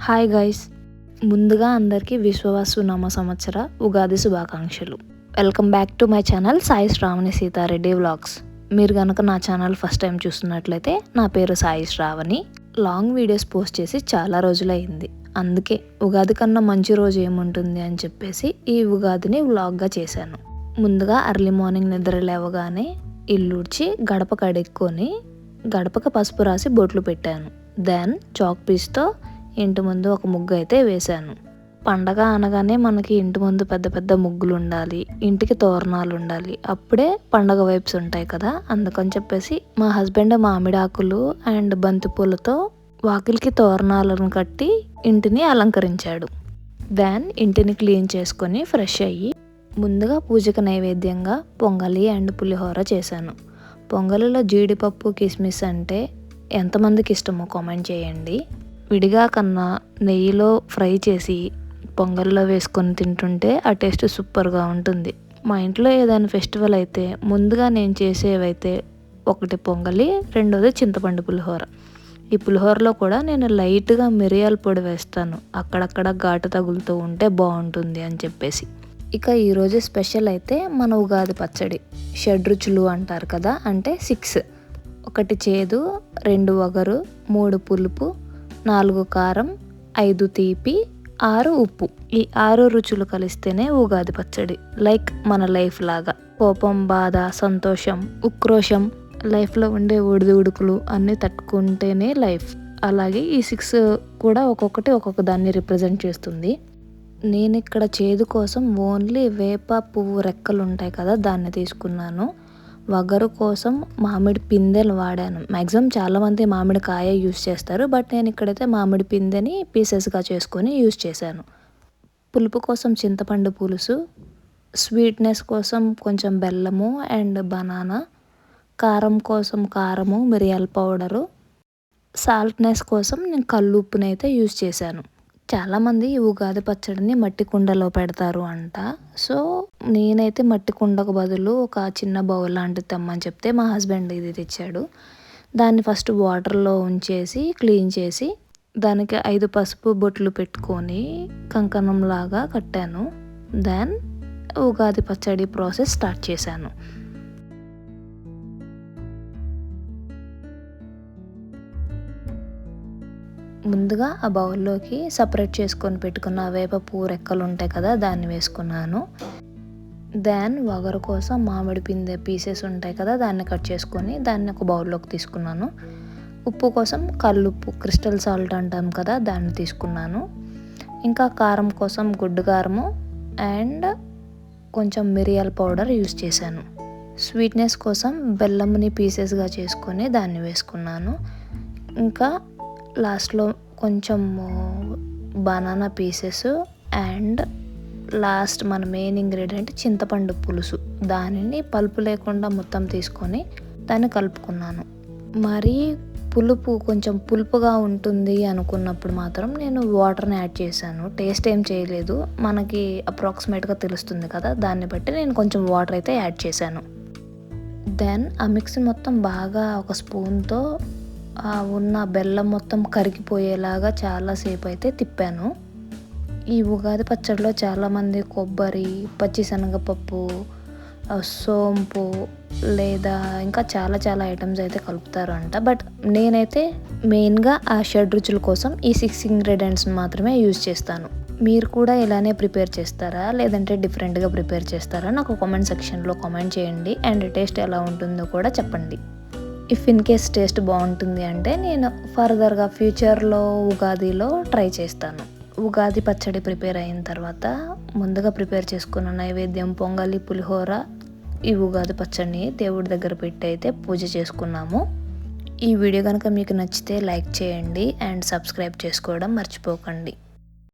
Hi guys, ముందుగా అందరికీ విశ్వవాసు నామ సంవత్సర ఉగాది శుభాకాంక్షలు. Welcome back to my channel Sai Sravani Seethareddy vlogs. మీరు కనుక నా ఛానల్ ఫస్ట్ టైం చూస్తున్నట్లయితే నా పేరు Sai Sravani. Long videos post చేసి చాలా రోజులైంది. అందుకే ఉగాది కన్నా మంచి రోజు ఏముంటుంది అని చెప్పేసి ఈ ఉగాదిని వ్లాగ్గా చేశాను. ముందుగా ఎర్లీ మార్నింగ్ నిద్ర లేవగానే ఇల్లుడ్చి గడప కడుక్కొని గడపకి పసుపు రాసి బొట్లు పెట్టాను. దెన్ చాక్ పీస్తో ఇంటి ముందు ఒక ముగ్గు అయితే వేశాను. పండగ అనగానే మనకి ఇంటి ముందు పెద్ద పెద్ద ముగ్గులు ఉండాలి, ఇంటికి తోరణాలు ఉండాలి, అప్పుడే పండగ వైబ్స్ ఉంటాయి కదా. అందుకని చెప్పేసి మా హస్బెండ్ మామిడాకులు అండ్ బంతిపూలతో వాకిలికి తోరణాలను కట్టి ఇంటిని అలంకరించాడు. దెన్ ఇంటిని క్లీన్ చేసుకొని ఫ్రెష్ అయ్యి ముందుగా పూజకు నైవేద్యంగా పొంగలి అండ్ పులిహోర చేశాను. పొంగలిలో జీడిపప్పు కిస్మిస్ అంటే ఎంతమందికి ఇష్టమో కామెంట్ చేయండి. విడిగా కన్నా నెయ్యిలో ఫ్రై చేసి పొంగల్లో వేసుకొని తింటుంటే ఆ టేస్ట్ సూపర్గా ఉంటుంది. మా ఇంట్లో ఏదైనా ఫెస్టివల్ అయితే ముందుగా నేను చేసేవైతే ఒకటి పొంగలి, రెండోది చింతపండు పులిహోర. ఈ పులిహోరలో కూడా నేను లైట్గా మిరియాల పొడి వేస్తాను, అక్కడక్కడ ఘాటు తగులుతూ ఉంటే బాగుంటుంది అని చెప్పేసి. ఇక ఈరోజు స్పెషల్ అయితే మన ఉగాది పచ్చడి. షడ్రుచులు అంటారు కదా, అంటే 6. 1 చేదు, 2 వగరు, 3 పులుపు, 4 కారం, 5 తీపి, 6 ఉప్పు. ఈ 6 రుచులు కలిస్తేనే ఉగాది పచ్చడి. లైక్ మన లైఫ్ లాగా కోపం, బాధ, సంతోషం, ఉక్రోషం, లైఫ్లో ఉండే ఒడిదుడుకులు అన్నీ తట్టుకుంటేనే లైఫ్. అలాగే ఈ 6 కూడా ఒక్కొక్కటి ఒక్కొక్క దాన్ని రిప్రజెంట్ చేస్తుంది. నేను ఇక్కడ చేదు కోసం ఓన్లీ వేప పువ్వు రెక్కలు ఉంటాయి కదా, దాన్ని తీసుకున్నాను. వగరు కోసం మామిడి పిందెలు వాడాను. మ్యాక్సిమం చాలామంది మామిడి కాయ యూస్ చేస్తారు, బట్ నేను ఇక్కడైతే మామిడి పిందెని పీసెస్గా చేసుకొని యూస్ చేశాను. పులుపు కోసం చింతపండు పులుసు, స్వీట్నెస్ కోసం కొంచెం బెల్లము అండ్ బనానా, కారం కోసం కారము, మిరియాల పౌడరు, సాల్ట్నెస్ కోసం నేను కల్లుప్పునైతే యూస్ చేశాను. చాలామంది ఈ ఉగాది పచ్చడిని మట్టి కుండలో పెడతారు అంట. సో నేనైతే మట్టి కుండకు బదులు ఒక చిన్న బౌల్ లాంటిది తెమ్మని చెప్తే మా హస్బెండ్ ఇది తెచ్చాడు. దాన్ని ఫస్ట్ వాటర్లో ఉంచేసి క్లీన్ చేసి దానికి 5 పసుపు బొట్లు పెట్టుకొని కంకణంలాగా కట్టాను. దెన్ ఉగాది పచ్చడి ప్రాసెస్ స్టార్ట్ చేశాను. ముందుగా ఆ బౌల్లోకి సపరేట్ చేసుకొని పెట్టుకున్న వేప పువ్వు రెక్కలు ఉంటాయి కదా, దాన్ని వేసుకున్నాను. దెన్ వగరు కోసం మామిడి పిందె పీసెస్ ఉంటాయి కదా, దాన్ని కట్ చేసుకొని దాన్ని ఒక బౌల్లోకి తీసుకున్నాను. ఉప్పు కోసం కల్లుప్పు, క్రిస్టల్ సాల్ట్ అంటాం కదా, దాన్ని తీసుకున్నాను. ఇంకా కారం కోసం గుడ్డు కారము అండ్ కొంచెం మిరియాల పౌడర్ యూస్ చేశాను. స్వీట్నెస్ కోసం బెల్లంని పీసెస్గా చేసుకొని దాన్ని వేసుకున్నాను. ఇంకా లాస్ట్లో కొంచెం బనానా పీసెస్ అండ్ లాస్ట్ మన మెయిన్ ఇంగ్రీడియంట్ చింతపండు పులుసు, దానిని పలుపు లేకుండా మొత్తం తీసుకొని దాన్ని కలుపుకున్నాను. మరి పులుపు కొంచెం పులుపుగా ఉంటుంది అనుకున్నప్పుడు మాత్రం నేను వాటర్ని యాడ్ చేశాను. టేస్ట్ ఏం చేయలేదు, మనకి అప్రాక్సిమేట్గా తెలుస్తుంది కదా, దాన్ని బట్టి నేను కొంచెం వాటర్ అయితే యాడ్ చేశాను. దెన్ ఆ మిక్స్ మొత్తం బాగా ఒక స్పూన్తో ఉన్న బెల్లం మొత్తం కరిగిపోయేలాగా చాలాసేపు అయితే తిప్పాను. ఈ ఉగాది పచ్చడిలో చాలామంది కొబ్బరి, పచ్చిశనగపప్పు, సోంపు లేదా ఇంకా చాలా చాలా ఐటమ్స్ అయితే కలుపుతారు అంట. బట్ నేనైతే మెయిన్గా ఆ షడ్రుచుల కోసం ఈ 6 ఇంగ్రీడియంట్స్ని మాత్రమే యూజ్ చేస్తాను. మీరు కూడా ఇలానే ప్రిపేర్ చేస్తారా, లేదంటే డిఫరెంట్గా ప్రిపేర్ చేస్తారా? నాకు కామెంట్ సెక్షన్లో కామెంట్ చేయండి అండ్ టేస్ట్ ఎలా ఉంటుందో కూడా చెప్పండి. ఇఫ్ ఇన్ కేస్ టేస్ట్ బాగుంటుంది అంటే నేను ఫర్దర్గా ఫ్యూచర్లో ఉగాదిలో ట్రై చేస్తాను. ఉగాది పచ్చడి ప్రిపేర్ అయిన తర్వాత ముందుగా ప్రిపేర్ చేసుకున్న నైవేద్యం పొంగలి, పులిహోర, ఈ ఉగాది పచ్చడిని దేవుడి దగ్గర పెట్టి అయితే పూజ చేసుకున్నాము. ఈ వీడియో కనుక మీకు నచ్చితే లైక్ చేయండి అండ్ సబ్స్క్రైబ్ చేసుకోవడం మర్చిపోకండి.